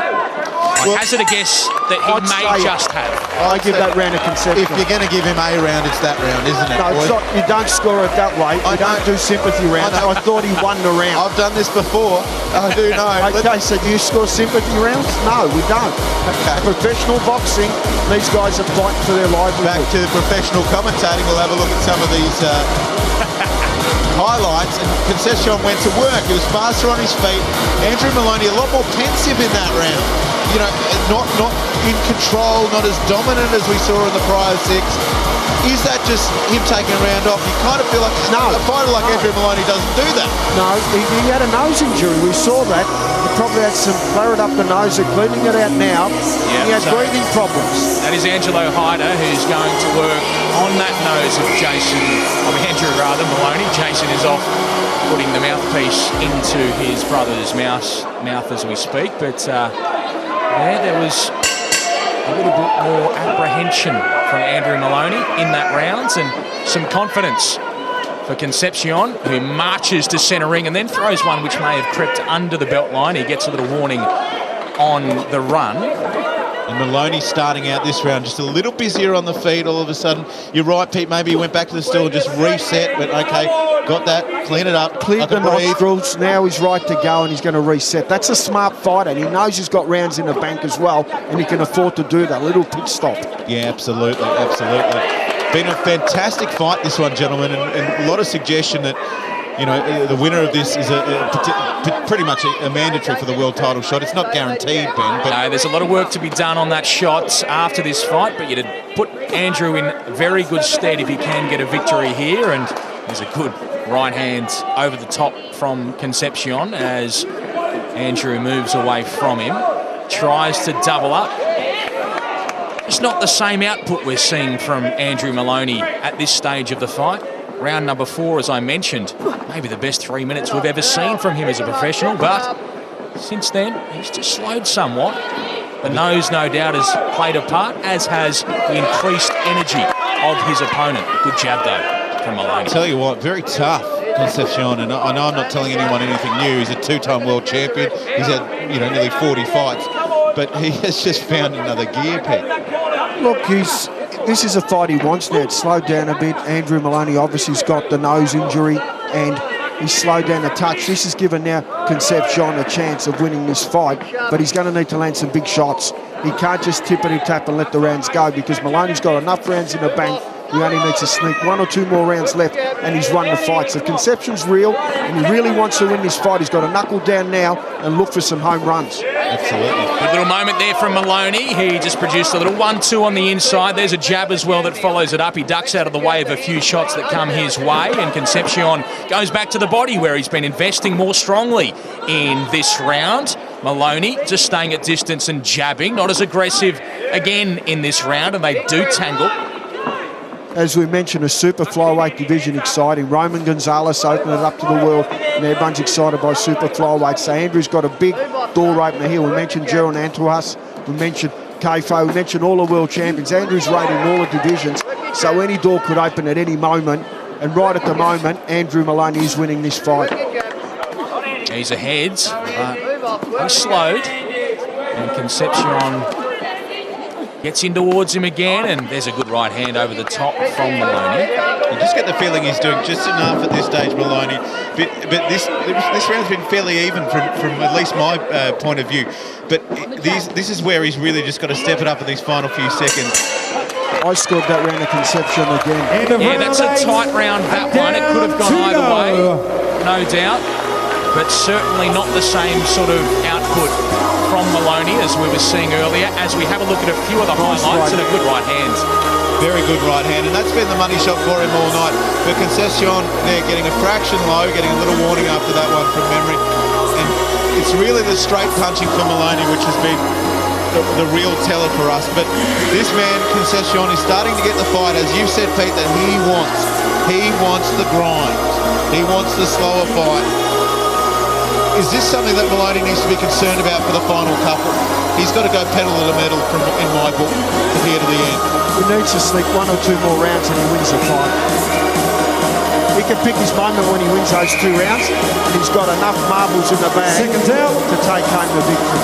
S1: I hazard a guess that he
S5: I'd
S1: may
S5: say-
S1: just have.
S5: I give that round a Concepcion.
S4: If you're going to give him a round, it's that round, isn't it?
S5: No, it's
S4: boy?
S5: not, you don't score it that way.
S4: I
S5: You don't
S4: know.
S5: do sympathy rounds.
S4: I know.
S5: I thought he won the round.
S4: I've done this before. I do know.
S5: Okay, so do you score sympathy rounds? No, we don't.
S4: Okay.
S5: Professional boxing, these guys are fighting for their livelihood.
S4: Back to the professional commentating, we'll have a look at some of these highlights. And Concepcion went to work. He was faster on his feet. Andrew Maloney a lot more pensive in that round. You know, not in control, not as dominant as we saw in the prior 6. Is that just him taking a round off? You kind of feel like a fighter like Andrew Maloney doesn't do that.
S5: No, he had a nose injury. We saw that. He probably had some claret up the nose. They're cleaning it out now.
S1: Yeah,
S5: He had
S1: so-
S5: breathing problems.
S1: That is Angelo Hyder, who's going to work on that nose of Andrew Maloney. Jason is off putting the mouthpiece into his brother's mouth as we speak. But there was a little bit more apprehension from Andrew Maloney in that round, and some confidence for Concepcion, who marches to centre ring and then throws one which may have crept under the belt line. He gets a little warning on the run.
S4: And Maloney starting out this round just a little busier on the feet all of a sudden. You're right, Pete, maybe he went back to the stool and just reset, but okay, got that, clean it up,
S5: Cleared
S4: I
S5: the
S4: can breathe.
S5: nostrils. Now he's right to go, and he's going to reset. That's a smart fighter, and he knows he's got rounds in the bank as well, and he can afford to do that. A little pit stop.
S4: Yeah, absolutely, absolutely. Been a fantastic fight, this one, gentlemen, and a lot of suggestion that, you know, the winner of this is pretty much a mandatory for the world title shot. It's not guaranteed, Ben, but
S1: No, there's a lot of work to be done on that shot after this fight, but you'd put Andrew in very good stead if he can get a victory here. And there's a good right hand over the top from Concepcion as Andrew moves away from him, tries to double up. It's not the same output we're seeing from Andrew Maloney at this stage of the fight. Round number 4, as I mentioned, maybe the best 3 minutes we've ever seen from him as a professional, but since then, he's just slowed somewhat. The nose, no doubt, has played a part, as has the increased energy of his opponent. Good jab, though, from Maloney.
S4: tell you what, very tough, Concepcion, and I know I'm not telling anyone anything new. He's a 2-time world champion. He's had, nearly 40 fights, but he has just found another gear, Pete.
S5: Look, this is a fight he wants now. It's slowed down a bit. Andrew Maloney obviously's got the nose injury and he's slowed down a touch. This has given now Concepcion a chance of winning this fight, but he's going to need to land some big shots. He can't just tippity-tap and let the rounds go because Maloney's got enough rounds in the bank. He only needs to sneak 1 or 2 more rounds left and he's won the fight. So Concepcion's real and he really wants to win this fight. He's got to knuckle down now and look for some home runs.
S4: Absolutely.
S1: A little moment there from Maloney. He just produced a little 1-2 on the inside. There's a jab as well that follows it up. He ducks out of the way of a few shots that come his way, and Concepcion goes back to the body where he's been investing more strongly in this round. Maloney just staying at distance and jabbing, not as aggressive again in this round, and they do tangle.
S5: As we mentioned, a super flyweight division exciting. Roman Gonzalez opened it up to the world and everyone's excited by super flyweight. So Andrew's got a big door opener here. We mentioned Gerald Antuas, we mentioned Kayfo, we mentioned all the world champions. Andrew's rated in all the divisions, so any door could open at any moment. And right at the moment, Andrew Maloney is winning this fight.
S1: He's ahead, but he's slowed, and Concepcion gets in towards him again, and there's a good right hand over the top from Maloney.
S4: You just get the feeling he's doing just enough at this stage, Maloney. But this round's been fairly even from at least my point of view. But this is where he's really just got to step it up in these final few seconds.
S5: I scored that round of Concepcion again.
S1: Yeah, that's a tight round, that one. It could have gone either way, no doubt. But certainly not the same sort of output from Maloney as we were seeing earlier, as we have a look at a few of the highlights and a good right hand.
S4: Very good right hand, and that's been the money shot for him all night. But Concepcion there getting a fraction low, getting a little warning after that one from memory. And it's really the straight punching for Maloney which has been the real teller for us. But this man, Concepcion, is starting to get the fight, as you said, Pete, that he wants. He wants the grind. He wants the slower fight. Is this something that Maloney needs to be concerned about for the final couple? He's got to go pedal to the metal in my book to here to the end.
S5: He needs to sneak 1 or 2 more rounds and he wins the fight. He can pick his moment when he wins those 2 rounds, and he's got enough marbles in the bag to take home the victory.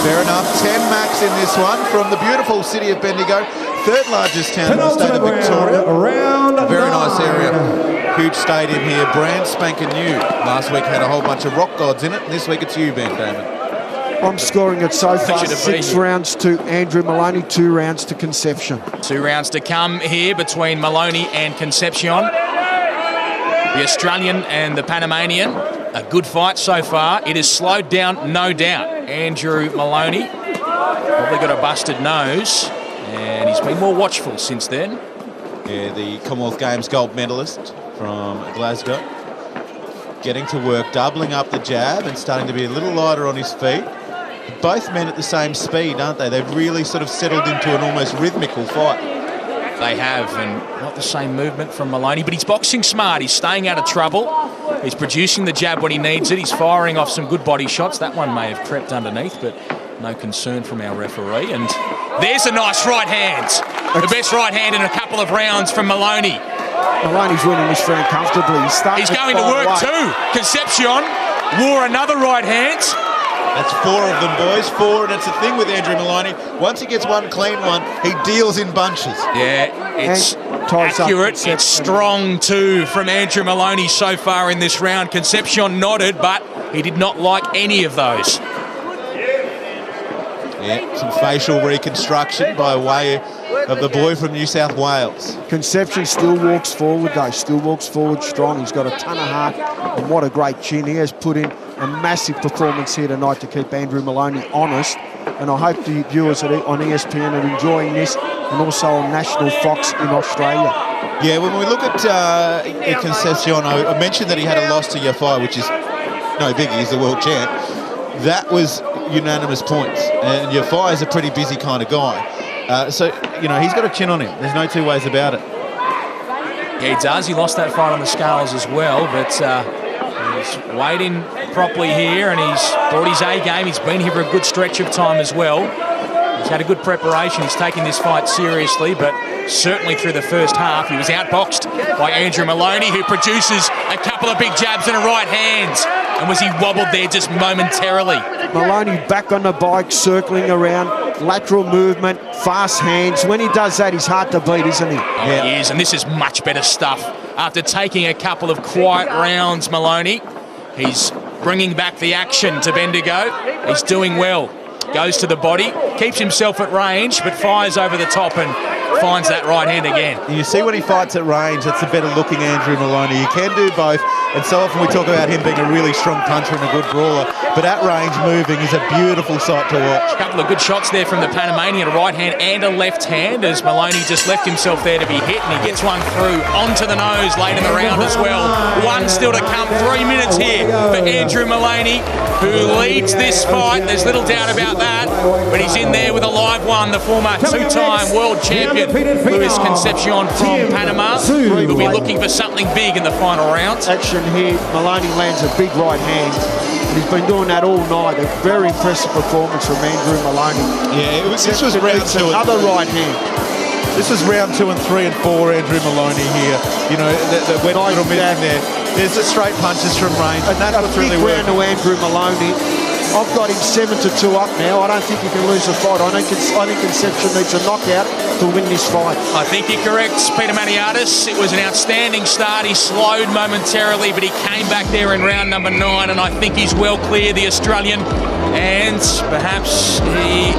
S4: Fair enough. 10 max in this one from the beautiful city of Bendigo, third largest town in the state of Victoria. Very nice area. Huge stadium here, brand spanking new. Last week had a whole bunch of rock gods in it, and this week it's you, Ben Damon.
S5: I'm scoring it so far, 6 rounds to Andrew Maloney, 2 rounds to Concepcion.
S1: 2 rounds to come here between Maloney and Concepcion. The Australian and the Panamanian. A good fight so far. It has slowed down, no doubt. Andrew Maloney probably got a busted nose, and he's been more watchful since then.
S4: Yeah, the Commonwealth Games gold medalist from Glasgow. Getting to work, doubling up the jab and starting to be a little lighter on his feet. Both men at the same speed, aren't they? They've really sort of settled into an almost rhythmical fight.
S1: They have, and not the same movement from Maloney, but he's boxing smart. He's staying out of trouble. He's producing the jab when he needs it. He's firing off some good body shots. That one may have crept underneath, but no concern from our referee. And there's a nice right hand. The best right hand in a couple of rounds from Maloney.
S5: Maloney's winning this round comfortably.
S1: He's going to work too. Concepcion wore another right hand.
S4: That's 4 of them, boys. 4, and it's the thing with Andrew Maloney. Once he gets one clean one, he deals in bunches.
S1: Yeah, it's accurate. It's strong too from Andrew Maloney so far in this round. Concepcion nodded, but he did not like any of those.
S4: Yeah, some facial reconstruction by way of the boy from New South Wales.
S5: Concepcion still walks forward though, still walks forward strong. He's got a ton of heart, and what a great chin. He has put in a massive performance here tonight to keep Andrew Maloney honest, and I hope the viewers on ESPN are enjoying this, and also on National Fox in Australia.
S4: Yeah, when we look at Concepcion, I mentioned that he had a loss to Yafai, which is no biggie, he's the world champ. That was unanimous points, and Yafai is a pretty busy kind of guy. So, you know, he's got a chin on him. There's no 2 ways about it.
S1: Yeah, he does. He lost that fight on the scales as well, but he's weighed in properly here, and he's brought his A game. He's been here for a good stretch of time as well. He's had a good preparation. He's taken this fight seriously, but certainly through the first half, he was outboxed by Andrew Maloney, who produces a couple of big jabs and a right hand. And was he wobbled there just momentarily?
S5: Maloney back on the bike, circling around, lateral movement, fast hands. When he does that, he's hard to beat, isn't he?
S1: Oh, he is, and this is much better stuff. After taking a couple of quiet rounds, Maloney, he's bringing back the action to Bendigo. He's doing well. Goes to the body, keeps himself at range, but fires over the top and finds that right hand again.
S4: You see when he fights at range, that's the better looking Andrew Maloney. He can do both, and so often we talk about him being a really strong puncher and a good brawler, but at range moving is a beautiful sight to watch.
S1: A couple of good shots there from the Panamanian, a right hand and a left hand, as Maloney just left himself there to be hit, and he gets one through onto the nose late in the round as well. One still to come, 3 minutes here for Andrew Maloney, who leads this fight. There's little doubt about that, but he's in there with a live one, the former two-time world champion Luis Concepcion from Panama, who'll be looking for something big in the final round.
S5: Action here. Maloney lands a big right hand. And he's been doing that all night. A very impressive performance from Andrew Maloney.
S4: Yeah, this was round 2.
S5: Another right hand.
S4: This was round 2 and 3 and 4, Andrew Maloney here. You know, the went
S5: Nice
S4: little bit in there. There's the straight punches from range, and that's what's really
S5: big round
S4: working.
S5: to Andrew Maloney. I've got him 7-2 up now. I don't think he can lose the fight. I think Concepcion needs a knockout to win this fight.
S1: I think you're correct, Peter Maniatis. It was an outstanding start. He slowed momentarily, but he came back there in round number 9, and I think he's well clear, the Australian. And perhaps he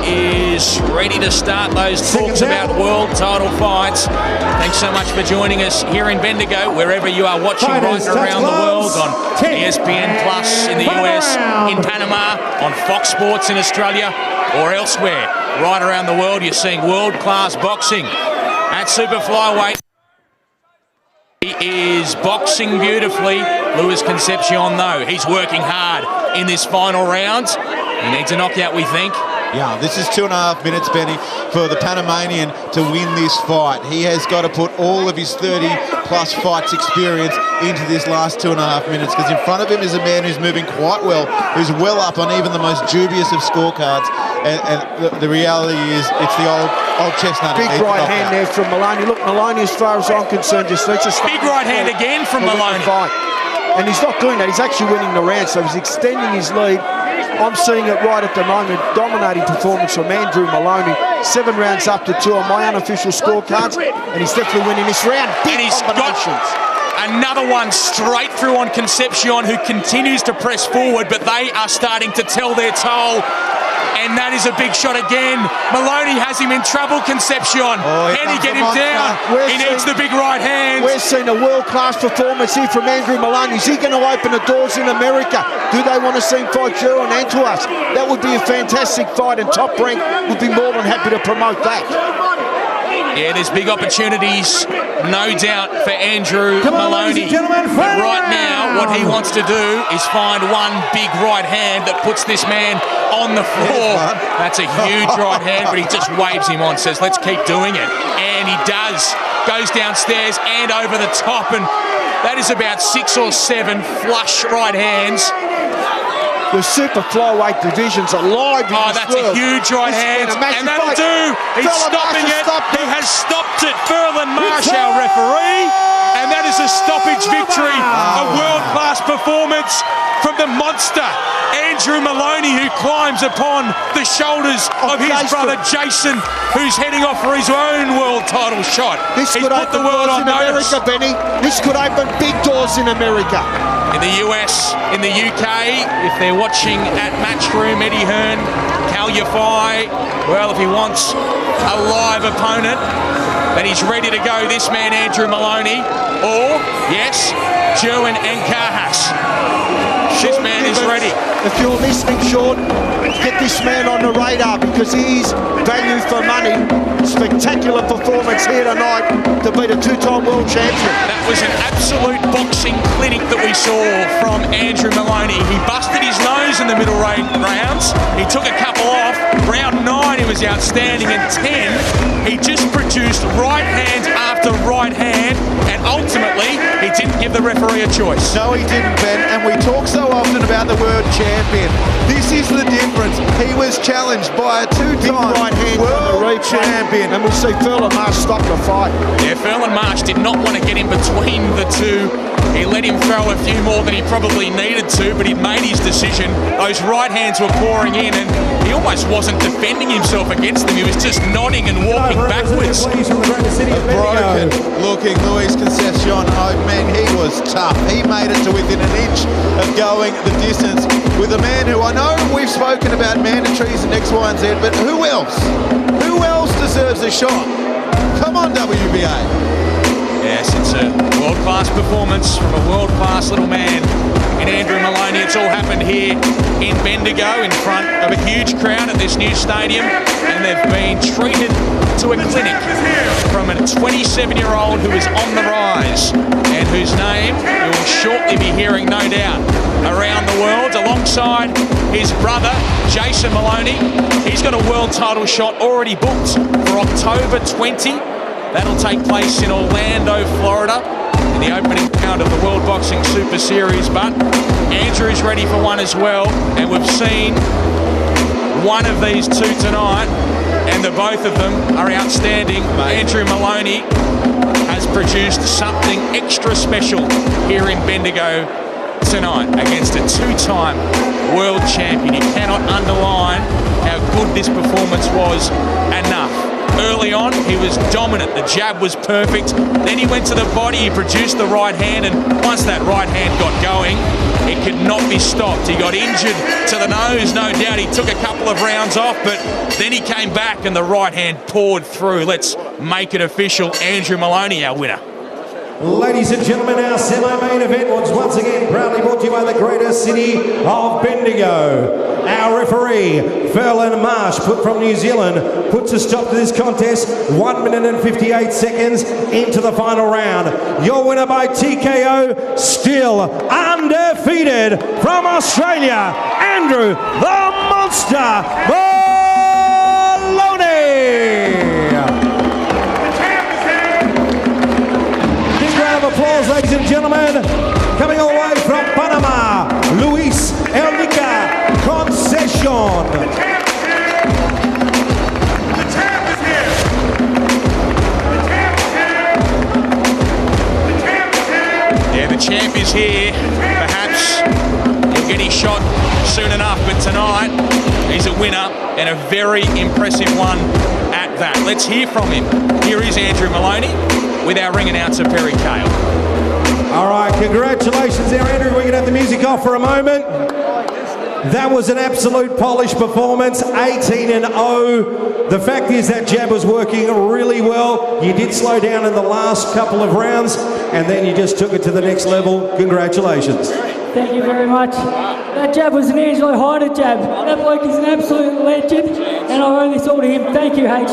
S1: is ready to start those talks about world title fights. Thanks so much for joining us here in Bendigo, wherever you are watching right around the world, on ESPN Plus in the US, in Panama, on Fox Sports in Australia, or elsewhere. Right around the world, you're seeing world-class boxing at super flyweight. He is boxing beautifully. Luis Concepcion, though, he's working hard in this final round. He needs a knockout, we think.
S4: Yeah, this is 2.5 minutes, Benny, for the Panamanian to win this fight. He has got to put all of his 30-plus fights experience into this last 2.5 minutes, because in front of him is a man who's moving quite well, who's well up on even the most dubious of scorecards. And the reality is, it's the old chestnut.
S5: Big right hand there from Maloney. Look, Maloney, as far as I'm concerned, just needs to start.
S1: Big right hand again from Maloney.
S5: And he's not doing that. He's actually winning the round, so he's extending his lead. I'm seeing it right at the moment. Dominating performance from Andrew Maloney. 7 rounds up to 2 on my unofficial scorecards, and he's definitely winning this round. Big combinations.
S1: Another one straight through on Concepcion, who continues to press forward, but they are starting to tell their toll. And that is a big shot again. Maloney has him in trouble, Concepcion. Can he get him down? He needs the big right hand.
S5: We're seeing a world-class performance here from Andrew Maloney. Is he going to open the doors in America? Do they want to see him fight Gerald Antuas? That would be a fantastic fight, and Top Rank would be more than happy to promote that.
S1: Yeah, there's big opportunities, no doubt, for Andrew Maloney. But right now, what he wants to do is find one big right hand that puts this man on the floor. That's a huge right hand, but he just waves him on, says, let's keep doing it. And he does. Goes downstairs and over the top, and that is about 6 or 7 flush right hands.
S5: The super flyweight divisions are live in this
S1: that's
S5: world.
S1: a huge right hand, and that'll do. He's stopping it. He has stopped it. Ferland Marsh, our referee, and that is a stoppage victory. A world-class performance from the monster Andrew Maloney, who climbs upon the shoulders of his brother Jason, who's heading off for his own world title shot.
S5: This
S1: He's
S5: could
S1: put the
S5: open
S1: world
S5: doors
S1: on
S5: in
S1: notice.
S5: America, Benny. This could open big doors in America.
S1: In the US, in the UK, if they're watching at Matchroom, Eddie Hearn, Cal Yafai, well, if he wants a live opponent, then he's ready to go, this man Andrew Maloney, or, yes, Jerwin Ancajas. This man is ready.
S5: If you're listening, Sean, get this man on the radar, because he's value for money. Spectacular performance here tonight to beat a 2-time world champion.
S1: That was an absolute boxing clinic that we saw from Andrew Maloney. He busted his nose in the middle rounds. He took a couple off. Round 9, he was outstanding. And 10, he just produced right hand after right hand, and ultimately, he didn't give the referee a choice.
S4: No, he didn't, Ben, and we talk so often about the word champion. This is the difference. He was challenged by a 2-time
S5: right hand
S4: world champion.
S5: And we'll see Ferland Marsh stop the fight.
S1: Yeah, Ferland Marsh did not want to get in between the two He let him throw a few more than he probably needed to, but he made his decision. Those right hands were pouring in, and he almost wasn't defending himself against them. He was just nodding and walking backwards.
S4: Broken looking Luis Concepcion. Oh man, he was tough. He made it to within an inch of going the distance with a man who I know we've spoken about mandatories and X, Y and Z, but who else? Who else deserves a shot? Come on, WBA.
S1: Yes, it's a world-class performance from a world-class little man in Andrew Maloney. It's all happened here in Bendigo in front of a huge crowd at this new stadium, and they've been treated to a clinic from a 27-year-old who is on the rise and whose name you will shortly be hearing, no doubt, around the world, alongside his brother, Jason Maloney. He's got a world title shot already booked for October 20. That'll take place in Orlando, Florida, in the opening round of the World Boxing Super Series. But Andrew's ready for one as well, and we've seen one of these two tonight, and the both of them are outstanding. Andrew Maloney has produced something extra special here in Bendigo tonight against a two-time world champion. You cannot underline how good this performance was enough. Early on, he was dominant. The jab was perfect. Then he went to the body. He produced the right hand, and once that right hand got going, it could not be stopped. He got injured to the nose, no doubt. He took a couple of rounds off, but then he came back and the right hand poured through. Let's make it official. Andrew Maloney, our winner.
S2: Ladies and gentlemen, our semi-main event was once again proudly brought to you by the greater city of Bendigo. Our referee, Ferlin Marsh, from New Zealand, puts a stop to this contest 1 minute and 58 seconds into the final round. Your winner by TKO, still undefeated, from Australia, Andrew the Monster Maloney. Applause, ladies and gentlemen, coming all the way from Panama, Luis Elnica Concepcion.
S6: The champ is here.
S1: Yeah, the champ is here. Perhaps he'll get his shot soon enough, but tonight he's a winner, and a very impressive one at that. Let's hear from him. Here is Andrew Maloney with our ring announcer, Perry Cale.
S2: All right, congratulations there, Andrew. We're going to have the music off for a moment. That was an absolute polished performance, 18-0. The fact is that jab was working really well. You did slow down in the last couple of rounds, and then you just took it to the next level. Congratulations.
S7: Thank you very much. That jab was an Angelo Hyder jab. That bloke is an absolute legend, and I owe this all to him. Thank you, H.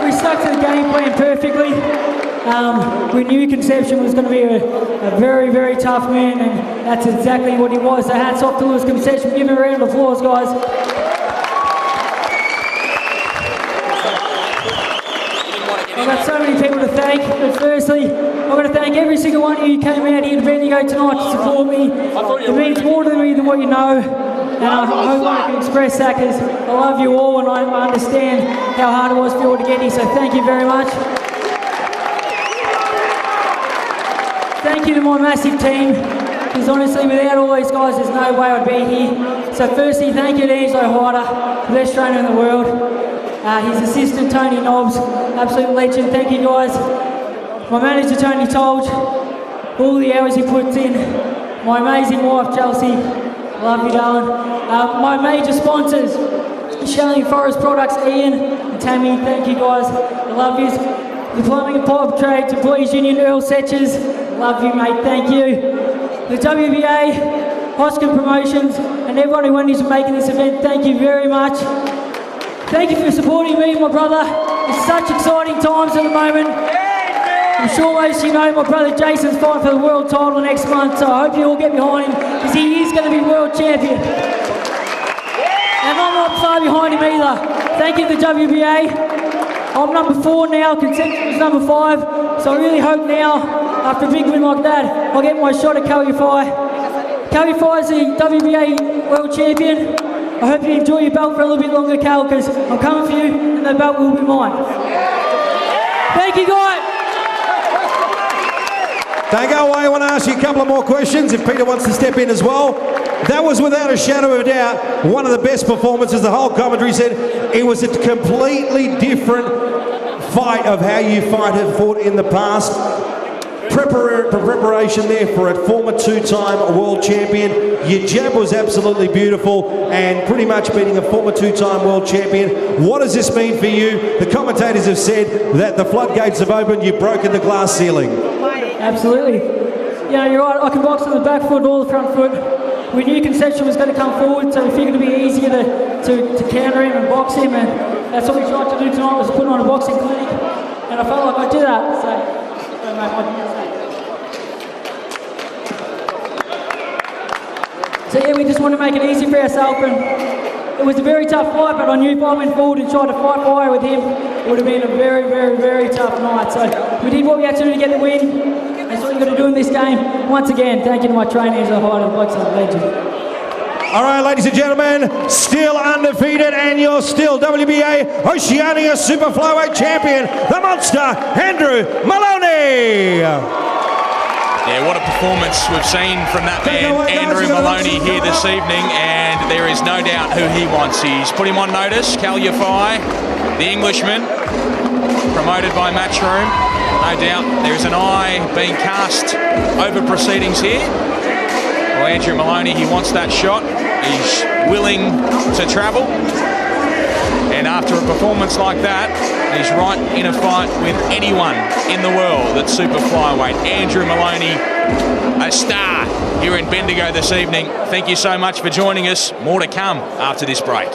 S7: We stuck to the game plan perfectly. We knew Concepcion was going to be a very, very tough man, and that's exactly what he was. So hats off to Luis Concepcion. Give him a round of applause, guys. I've got so many people to thank, but firstly, I've got to thank every single one of you who came out here to Bendigo tonight to support me. It means more to me than what you know, and I hope I can express that, because I love you all and I understand how hard it was for you all to get here, so thank you very much. Thank you to my massive team, because honestly, without all these guys, there's no way I'd be here. So firstly, thank you to Angelo Hyder, the best trainer in the world. His assistant, Tony Nobbs, absolute legend. Thank you, guys. My manager, Tony Tolge, all the hours he puts in. My amazing wife, Chelsea, love you, darling. My major sponsors, Australian Forest Products, Ian and Tammy, thank you, guys. I love you. The Plumbing and Pipe Trades Employees Union, Earl Setchers, love you, mate, thank you. The WBA, Hoskin Promotions, and everyone who went into making this event, thank you very much. Thank you for supporting me and my brother. It's such exciting times at the moment. I'm sure most of you know my brother Jason's fighting for the world title next month, so I hope you all get behind him, because he is going to be world champion. And I'm not far behind him either. Thank you to the WBA. I'm number 4 now, Concepcion is number 5, so I really hope now, after a big win like that, I'll get my shot at Calify. Calify is the WBA world champion. I hope you enjoy your belt for a little bit longer, Cal, because I'm coming for you and the belt will be mine. Thank you, guys.
S2: Don't go away. I want to ask you a couple of more questions if Peter wants to step in as well. That was without a shadow of a doubt one of the best performances. The whole commentary said it was a completely different fight of how you have fought in the past. Preparation there for a former two-time world champion. Your jab was absolutely beautiful and pretty much beating a former two-time world champion. What does this mean for you? The commentators have said that the floodgates have opened, you've broken the glass ceiling.
S7: Absolutely. Yeah, you're right. I can box on the back foot or the front foot. We knew Concepcion was going to come forward, so we figured it'd be easier to counter him and box him, and that's what we tried to do tonight, was put on a boxing clinic, and I felt like I did that. So yeah, we just wanted to make it easy for ourselves, and it was a very tough fight, but I knew if I went forward and tried to fight fire with him, it would have been a very, very, very tough night. So we did what we had to do to get the win. That's what you've got to do in this game. Once again, thank you to my trainees, the Highland Blokes, and legend.
S2: All right, ladies and gentlemen, still undefeated, and you're still WBA Oceania Super Flyweight Champion, the monster, Andrew Maloney.
S1: Yeah, what a performance we've seen from that man, Andrew Maloney, here this evening, and there is no doubt who he wants. He's put him on notice. Kal Yafai, the Englishman, promoted by Matchroom. No doubt there is an eye being cast over proceedings here. Well, Andrew Maloney, he wants that shot. He's willing to travel. And after a performance like that, he's right in a fight with anyone in the world that's super flyweight. Andrew Maloney, a star here in Bendigo this evening. Thank you so much for joining us. More to come after this break.